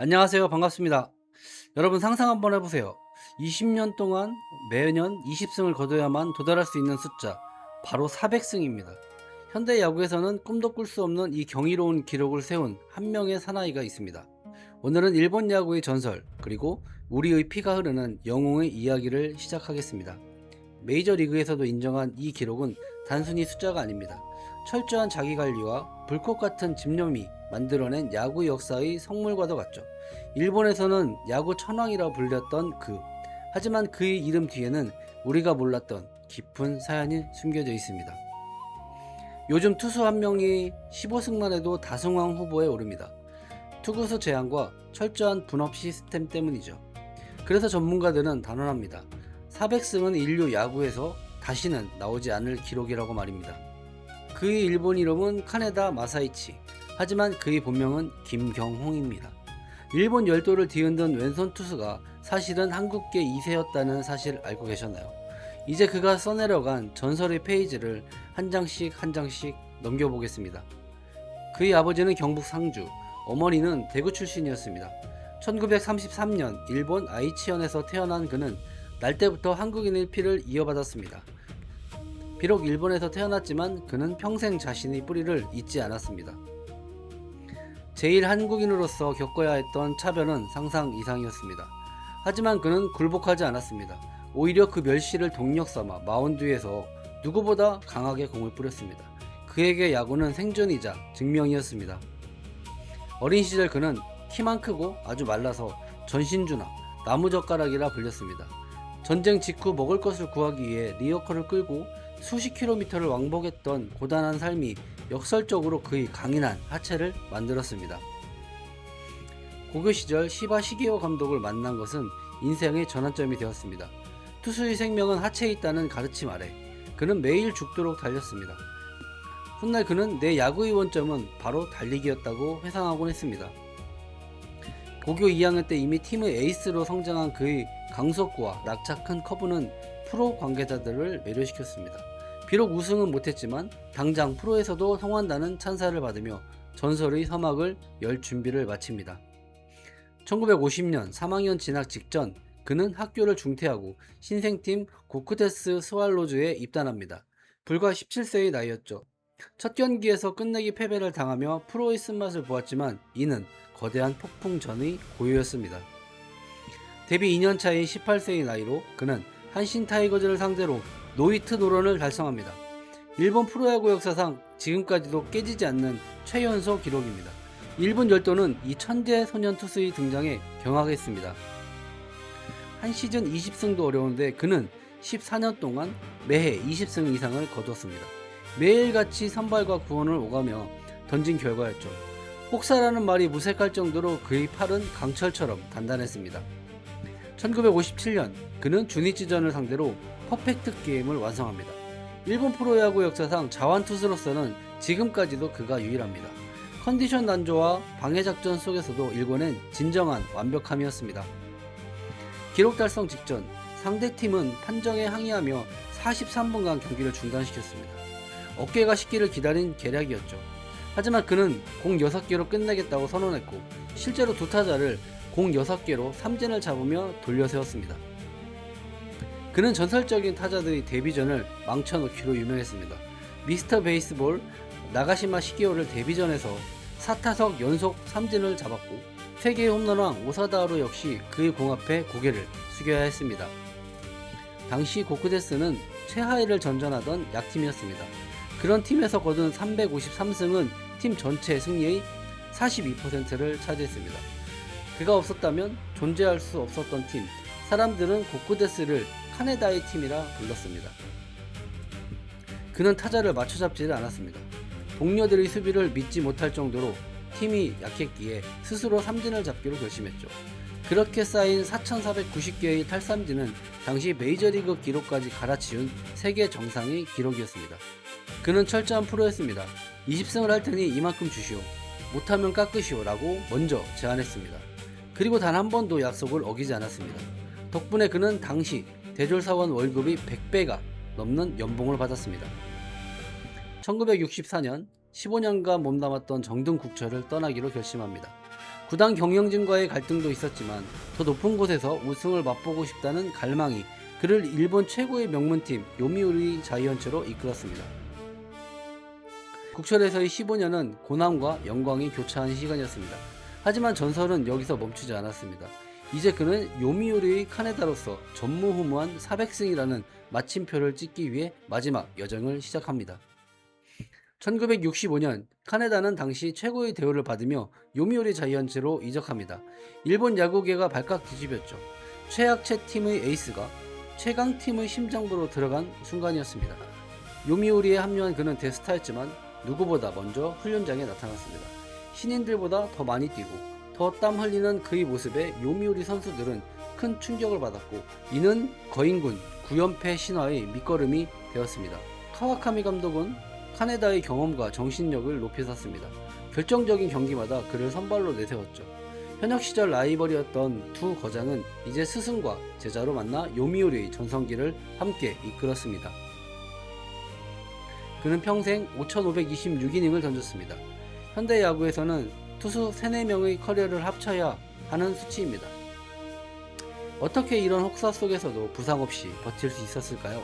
안녕하세요. 반갑습니다. 여러분 상상 한번 해보세요. 20년 동안 매년 20승을 거둬야만 도달할 수 있는 숫자, 바로 400승입니다. 현대 야구에서는 꿈도 꿀 수 없는 이 경이로운 기록을 세운 한 명의 사나이가 있습니다. 오늘은 일본 야구의 전설, 그리고 우리의 피가 흐르는 영웅의 이야기를 시작하겠습니다. 메이저리그에서도 인정한 이 기록은 단순히 숫자가 아닙니다. 철저한 자기관리와 불꽃 같은 집념이 만들어낸 야구 역사의 성물과도 같죠. 일본에서는 야구 천왕이라 불렸던 하지만 그의 이름 뒤에는 우리가 몰랐던 깊은 사연이 숨겨져 있습니다. 요즘 투수 한 명이 15승만 해도 다승왕 후보에 오릅니다. 투구수 제한과 철저한 분업 시스템 때문이죠. 그래서 전문가들은 단언합니다. 400승은 인류 야구에서 다시는 나오지 않을 기록이라고 말입니다. 그의 일본 이름은 카네다 마사이치. 하지만 그의 본명은 김경홍입니다. 일본 열도를 뒤흔든 왼손 투수가 사실은 한국계 2세였다는 사실 알고 계셨나요? 이제 그가 써내려간 전설의 페이지를 한 장씩 한 장씩 넘겨보겠습니다. 그의 아버지는 경북 상주, 어머니는 대구 출신이었습니다. 1933년 일본 아이치현에서 태어난 그는 날 때부터 한국인의 피를 이어받았습니다. 비록 일본에서 태어났지만 그는 평생 자신의 뿌리를 잊지 않았습니다. 제일 한국인으로서 겪어야 했던 차별은 상상 이상이었습니다. 하지만 그는 굴복하지 않았습니다. 오히려 그 멸시를 동력 삼아 마운드 위에서 누구보다 강하게 공을 뿌렸습니다. 그에게 야구는 생존이자 증명이었습니다. 어린 시절 그는 키만 크고 아주 말라서 전신주나 나무젓가락이라 불렸습니다. 전쟁 직후 먹을 것을 구하기 위해 리어커를 끌고 수십 킬로미터를 왕복했던 고단한 삶이 역설적으로 그의 강인한 하체를 만들었습니다. 고교 시절 시바 시게오 감독을 만난 것은 인생의 전환점이 되었습니다. 투수의 생명은 하체에 있다는 가르침 아래 그는 매일 죽도록 달렸습니다. 훗날 그는 내 야구의 원점은 바로 달리기였다고 회상하곤 했습니다. 고교 2학년 때 이미 팀의 에이스로 성장한 그의 강속구와 낙차 큰 커브는 프로 관계자들을 매료시켰습니다. 비록 우승은 못했지만 당장 프로에서도 성한다는 찬사를 받으며 전설의 서막을 열 준비를 마칩니다. 1950년 3학년 진학 직전 그는 학교를 중퇴하고 신생팀 고쿠데스 스왈로즈에 입단합니다. 불과 17세의 나이였죠. 첫 경기에서 끝내기 패배를 당하며 프로의 쓴맛을 보았지만 이는 거대한 폭풍 전의 고유였습니다. 데뷔 2년 차인 18세의 나이로 그는 한신 타이거즈를 상대로 노히트 노런을 달성합니다. 일본 프로야구 역사상 지금까지도 깨지지 않는 최연소 기록입니다. 일본 열도는 이 천재 소년 투수의 등장에 경악했습니다. 한 시즌 20승도 어려운데 그는 14년 동안 매해 20승 이상을 거뒀습니다. 매일같이 선발과 구원을 오가며 던진 결과였죠. 혹사라는 말이 무색할 정도로 그의 팔은 강철처럼 단단했습니다. 1957년 그는 주니치전을 상대로 퍼펙트 게임을 완성합니다. 일본 프로야구 역사상 자완투수로서는 지금까지도 그가 유일합니다. 컨디션 난조와 방해작전 속에서도 일궈낸 진정한 완벽함이었습니다. 기록 달성 직전 상대팀은 판정에 항의하며 43분간 경기를 중단시켰습니다. 어깨가 식기를 기다린 계략이었죠. 하지만 그는 공 6개로 끝내겠다고 선언했고 실제로 두 타자를 공 6개로 삼진을 잡으며 돌려세웠습니다. 그는 전설적인 타자들의 데뷔전을 망쳐놓기로 유명했습니다. 미스터 베이스볼 나가시마 시게오를 데뷔전에서 4타석 연속 삼진을 잡았고 세계의 홈런왕 오사다하루 역시 그의 공 앞에 고개를 숙여야 했습니다. 당시 고쿠데스는 최하위를 전전하던 약팀이었습니다. 그런 팀에서 거둔 353승은 팀 전체 승리의 42%를 차지했습니다. 그가 없었다면 존재할 수 없었던 팀, 사람들은 고쿠데스를 카네다의 팀이라 불렀습니다. 그는 타자를 맞춰잡지를 않았습니다. 동료들의 수비를 믿지 못할 정도로 팀이 약했기에 스스로 삼진을 잡기로 결심했죠. 그렇게 쌓인 4,490개의 탈삼진은 당시 메이저리그 기록까지 갈아치운 세계 정상의 기록이었습니다. 그는 철저한 프로였습니다. 20승을 할 테니 이만큼 주시오. 못하면 깎으시오 라고 먼저 제안했습니다. 그리고 단 한 번도 약속을 어기지 않았습니다. 덕분에 그는 당시 대졸사원 월급이 100배가 넘는 연봉을 받았습니다. 1964년 15년간 몸담았던 정등국처를 떠나기로 결심합니다. 구단 경영진과의 갈등도 있었지만 더 높은 곳에서 우승을 맛보고 싶다는 갈망이 그를 일본 최고의 명문팀 요미우리 자이언츠로 이끌었습니다. 국철에서의 15년은 고난과 영광이 교차한 시간이었습니다. 하지만 전설은 여기서 멈추지 않았습니다. 이제 그는 요미우리의 카네다로서 전무후무한 400승이라는 마침표를 찍기 위해 마지막 여정을 시작합니다. 1965년 카네다는 당시 최고의 대우를 받으며 요미우리 자이언츠로 이적합니다. 일본 야구계가 발칵 뒤집혔죠. 최약체 팀의 에이스가 최강팀의 심장부로 들어간 순간이었습니다. 요미우리에 합류한 그는 대스타였지만 누구보다 먼저 훈련장에 나타났습니다. 신인들보다 더 많이 뛰고 더 땀 흘리는 그의 모습에 요미우리 선수들은 큰 충격을 받았고 이는 거인군 9연패 신화의 밑거름이 되었습니다. 카와카미 감독은 카네다의 경험과 정신력을 높이 샀습니다. 결정적인 경기마다 그를 선발로 내세웠죠. 현역 시절 라이벌이었던 두 거장은 이제 스승과 제자로 만나 요미우리의 전성기를 함께 이끌었습니다. 그는 평생 5,526이닝을 던졌습니다. 현대 야구에서는 투수 3, 4명의 커리어를 합쳐야 하는 수치입니다. 어떻게 이런 혹사 속에서도 부상 없이 버틸 수 있었을까요?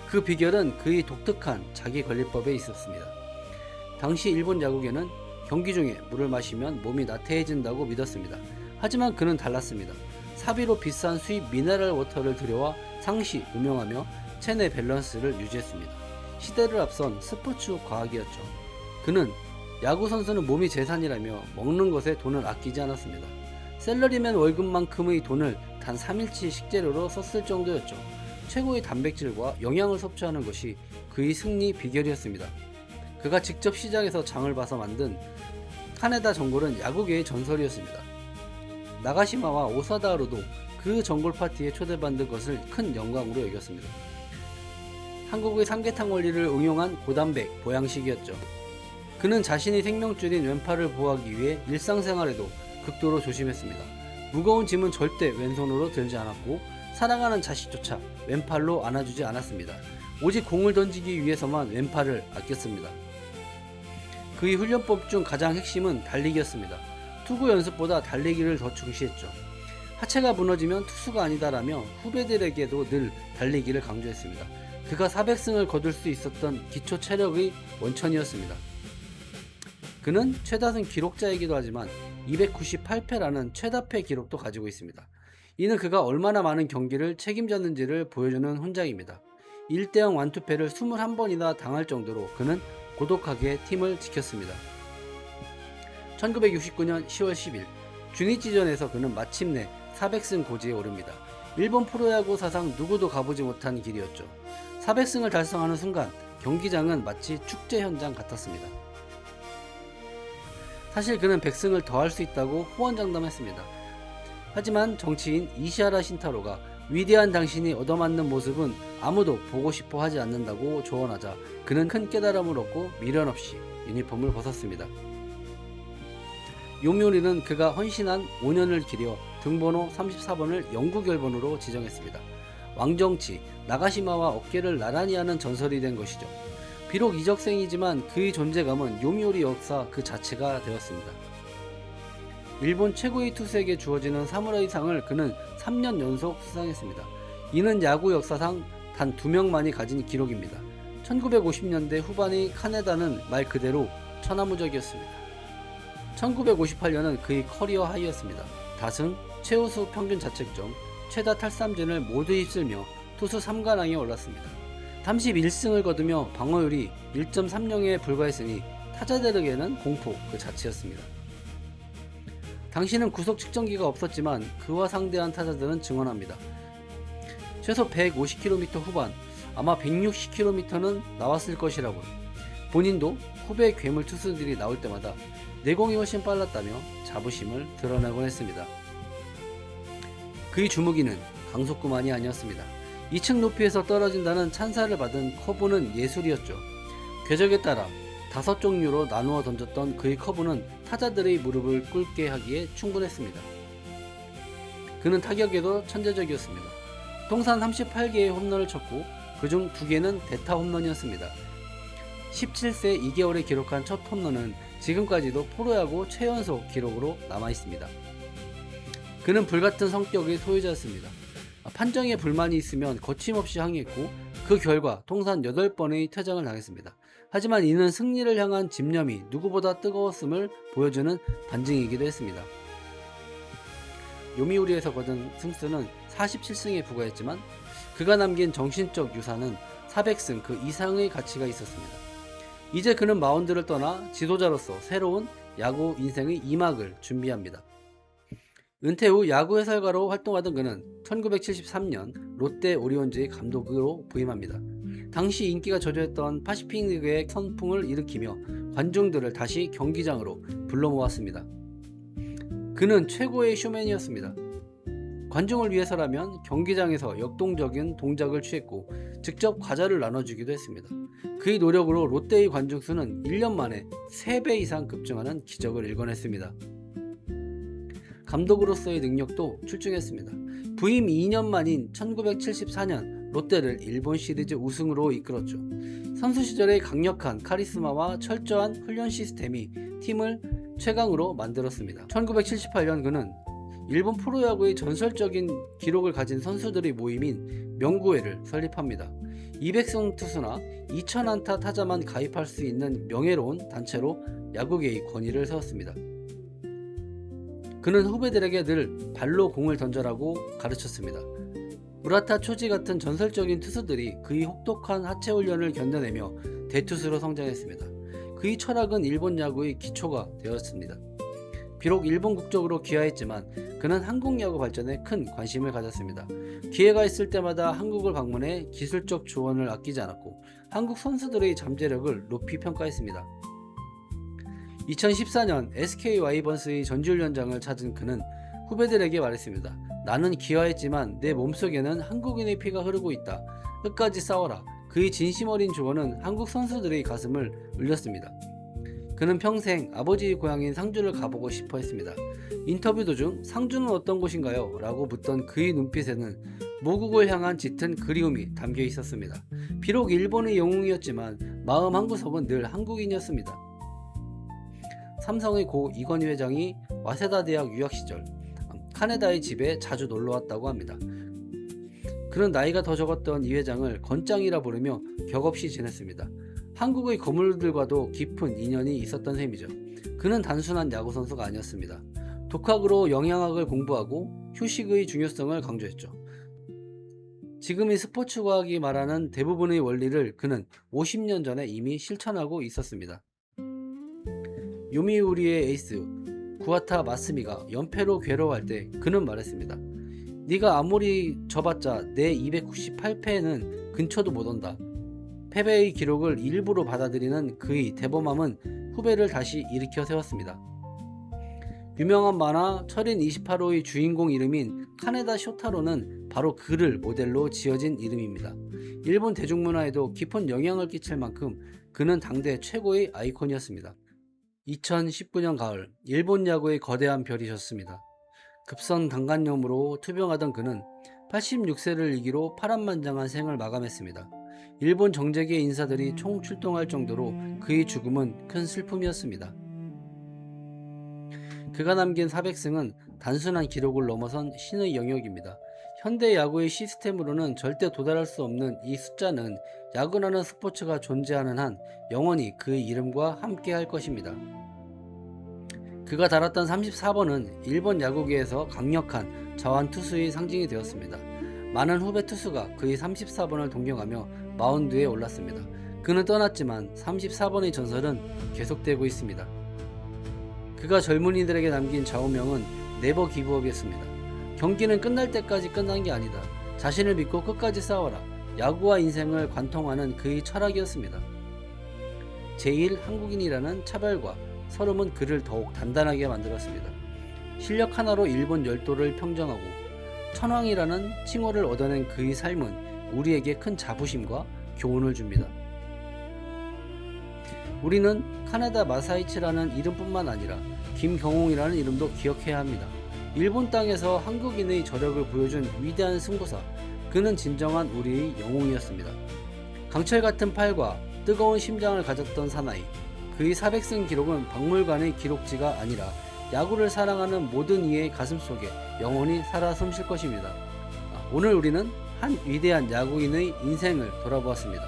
그 비결은 그의 독특한 자기관리법에 있었습니다. 당시 일본 야구계는 경기 중에 물을 마시면 몸이 나태해진다고 믿었습니다. 하지만 그는 달랐습니다. 사비로 비싼 수입 미네랄 워터를 들여와 상시 음용하며 체내 밸런스를 유지했습니다. 시대를 앞선 스포츠 과학이었죠. 그는 야구 선수는 몸이 재산이라며 먹는 것에 돈을 아끼지 않았습니다. 셀러리맨 월급만큼의 돈을 단 3일치 식재료로 썼을 정도였죠. 최고의 단백질과 영양을 섭취하는 것이 그의 승리 비결이었습니다. 그가 직접 시장에서 장을 봐서 만든 카네다 전골은 야구계의 전설이었습니다. 나가시마와 오사다하루도 그 전골 파티에 초대받는 것을 큰 영광으로 여겼습니다. 한국의 삼계탕 원리를 응용한 고단백 보양식이었죠. 그는 자신의 생명줄인 왼팔을 보호하기 위해 일상생활에도 극도로 조심했습니다. 무거운 짐은 절대 왼손으로 들지 않았고 사랑하는 자식조차 왼팔로 안아주지 않았습니다. 오직 공을 던지기 위해서만 왼팔을 아꼈습니다. 그의 훈련법 중 가장 핵심은 달리기였습니다. 투구 연습보다 달리기를 더 중시했죠. 하체가 무너지면 투수가 아니다라며 후배들에게도 늘 달리기를 강조했습니다. 그가 400승을 거둘 수 있었던 기초 체력의 원천이었습니다. 그는 최다승 기록자이기도 하지만 298패라는 최다패 기록도 가지고 있습니다. 이는 그가 얼마나 많은 경기를 책임졌는지를 보여주는 훈장입니다. 1대0 완투패를 21번이나 당할 정도로 그는 고독하게 팀을 지켰습니다. 1969년 10월 10일 주니치전에서 그는 마침내 400승 고지에 오릅니다. 일본 프로야구 사상 누구도 가보지 못한 길이었죠. 400승을 달성하는 순간 경기장은 마치 축제 현장 같았습니다. 사실 그는 100승을 더 할 수 있다고 호언장담했습니다. 하지만 정치인 이시하라 신타로가 위대한 당신이 얻어맞는 모습은 아무도 보고 싶어 하지 않는다고 조언하자 그는 큰 깨달음을 얻고 미련 없이 유니폼을 벗었습니다. 요미우리는 그가 헌신한 5년을 기려 등번호 34번을 영구 결번으로 지정했습니다. 왕정치, 나가시마와 어깨를 나란히 하는 전설이 된 것이죠. 비록 이적생이지만 그의 존재감은 요미우리 역사 그 자체가 되었습니다. 일본 최고의 투수에게 주어지는 사무라이상을 그는 3년 연속 수상했습니다. 이는 야구 역사상 단 2명만이 가진 기록입니다. 1950년대 후반의 카네다는 말 그대로 천하무적이었습니다. 1958년은 그의 커리어 하이였습니다. 다승, 최우수 평균 자책점, 최다 탈삼진을 모두 휩쓸며 투수 3관왕에 올랐습니다. 31승을 거두며 방어율이 1.30에 불과했으니 타자들에게는 공포 그 자체였습니다. 당시는 구속 측정기가 없었지만 그와 상대한 타자들은 증언합니다. 최소 150km 후반, 아마 160km는 나왔을 것이라고. 본인도 후배 괴물 투수들이 나올 때마다 내공이 훨씬 빨랐다며 자부심을 드러내곤 했습니다. 그의 주무기는 강속구만이 아니었습니다. 2층 높이에서 떨어진다는 찬사를 받은 커브는 예술이었죠. 궤적에 따라 5종류로 나누어 던졌던 그의 커브는 타자들의 무릎을 꿇게 하기에 충분했습니다. 그는 타격에도 천재적이었습니다. 통산 38개의 홈런을 쳤고 그중 2개는 대타 홈런이었습니다. 17세 2개월에 기록한 첫 홈런은 지금까지도 프로야구 최연소 기록으로 남아있습니다. 그는 불같은 성격의 소유자였습니다. 판정에 불만이 있으면 거침없이 항의했고 그 결과 통산 8번의 퇴장을 당했습니다. 하지만 이는 승리를 향한 집념이 누구보다 뜨거웠음을 보여주는 반증이기도 했습니다. 요미우리에서 거둔 승수는 47승에 불과했지만 그가 남긴 정신적 유산은 400승 그 이상의 가치가 있었습니다. 이제 그는 마운드를 떠나 지도자로서 새로운 야구 인생의 2막을 준비합니다. 은퇴 후 야구 해설가로 활동하던 그는 1973년 롯데 오리온즈의 감독으로 부임합니다. 당시 인기가 저조했던 파시픽 리그의 선풍을 일으키며 관중들을 다시 경기장으로 불러 모았습니다. 그는 최고의 쇼맨이었습니다. 관중을 위해서라면 경기장에서 역동적인 동작을 취했고 직접 과자를 나눠주기도 했습니다. 그의 노력으로 롯데의 관중 수는 1년 만에 3배 이상 급증하는 기적을 일궈냈습니다. 감독으로서의 능력도 출중했습니다. 부임 2년 만인 1974년 롯데를 일본 시리즈 우승으로 이끌었죠. 선수 시절의 강력한 카리스마와 철저한 훈련 시스템이 팀을 최강으로 만들었습니다. 1978년 그는 일본 프로야구의 전설적인 기록을 가진 선수들의 모임인 명구회를 설립합니다. 200승 투수나 2000안타 타자만 가입할 수 있는 명예로운 단체로 야구계의 권위를 세웠습니다. 그는 후배들에게 늘 발로 공을 던져라고 가르쳤습니다. 무라타 초지 같은 전설적인 투수들이 그의 혹독한 하체 훈련을 견뎌내며 대투수로 성장했습니다. 그의 철학은 일본 야구의 기초가 되었습니다. 비록 일본 국적으로 귀화했지만 그는 한국 야구 발전에 큰 관심을 가졌습니다. 기회가 있을 때마다 한국을 방문해 기술적 조언을 아끼지 않았고 한국 선수들의 잠재력을 높이 평가했습니다. 2014년 SK 와이번스의 전지훈련장을 찾은 그는 후배들에게 말했습니다. 나는 기화했지만 내 몸속에는 한국인의 피가 흐르고 있다. 끝까지 싸워라. 그의 진심 어린 조언은 한국 선수들의 가슴을 울렸습니다. 그는 평생 아버지의 고향인 상주를 가보고 싶어 했습니다. 인터뷰 도중 상주는 어떤 곳인가요? 라고 묻던 그의 눈빛에는 모국을 향한 짙은 그리움이 담겨 있었습니다. 비록 일본의 영웅이었지만 마음 한구석은 늘 한국인이었습니다. 삼성의 고 이건희 회장이 와세다 대학 유학 시절 카네다의 집에 자주 놀러왔다고 합니다. 그는 나이가 더 적었던 이 회장을 건짱이라 부르며 격없이 지냈습니다. 한국의 거물들과도 깊은 인연이 있었던 셈이죠. 그는 단순한 야구선수가 아니었습니다. 독학으로 영양학을 공부하고 휴식의 중요성을 강조했죠. 지금의 스포츠과학이 말하는 대부분의 원리를 그는 50년 전에 이미 실천하고 있었습니다. 요미우리의 에이스 구아타 마스미가 연패로 괴로워할 때 그는 말했습니다. 네가 아무리 져봤자 내 298패는 근처도 못 온다. 패배의 기록을 일부러 받아들이는 그의 대범함은 후배를 다시 일으켜 세웠습니다. 유명한 만화 철인 28호의 주인공 이름인 카네다 쇼타로는 바로 그를 모델로 지어진 이름입니다. 일본 대중문화에도 깊은 영향을 끼칠 만큼 그는 당대 최고의 아이콘이었습니다. 2019년 가을 일본 야구의 거대한 별이 졌습니다. 급성 단간염으로 투병하던 그는 86세를 이기로 파란만장한 생을 마감했습니다. 일본 정재계 인사들이 총출동할 정도로 그의 죽음은 큰 슬픔이었습니다. 그가 남긴 400승은 단순한 기록을 넘어선 신의 영역입니다. 현대 야구의 시스템으로는 절대 도달할 수 없는 이 숫자는 야구라는 스포츠가 존재하는 한 영원히 그의 이름과 함께 할 것입니다. 그가 달았던 34번은 일본 야구계에서 강력한 자완 투수의 상징이 되었습니다. 많은 후배 투수가 그의 34번을 동경하며 마운드에 올랐습니다. 그는 떠났지만 34번의 전설은 계속되고 있습니다. 그가 젊은이들에게 남긴 좌우명은 네버 기브업이었습니다. 경기는 끝날 때까지 끝난 게 아니다. 자신을 믿고 끝까지 싸워라. 야구와 인생을 관통하는 그의 철학이었습니다. 제1 한국인이라는 차별과 서름은 그를 더욱 단단하게 만들었습니다. 실력 하나로 일본 열도를 평정하고 천왕이라는 칭호를 얻어낸 그의 삶은 우리에게 큰 자부심과 교훈을 줍니다. 우리는 카네다 마사이치라는 이름뿐만 아니라 김경홍이라는 이름도 기억해야 합니다. 일본 땅에서 한국인의 저력을 보여준 위대한 승부사, 그는 진정한 우리의 영웅이었습니다. 강철 같은 팔과 뜨거운 심장을 가졌던 사나이. 그의 400승 기록은 박물관의 기록지가 아니라 야구를 사랑하는 모든 이의 가슴속에 영원히 살아 숨쉴 것입니다. 오늘 우리는 한 위대한 야구인의 인생을 돌아보았습니다.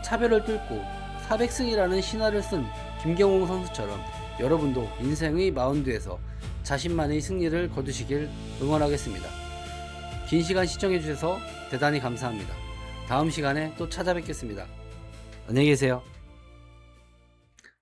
차별을 뚫고 400승이라는 신화를 쓴 김경홍 선수처럼 여러분도 인생의 마운드에서 자신만의 승리를 거두시길 응원하겠습니다. 긴 시간 시청해주셔서 대단히 감사합니다. 다음 시간에 또 찾아뵙겠습니다. 안녕히 계세요.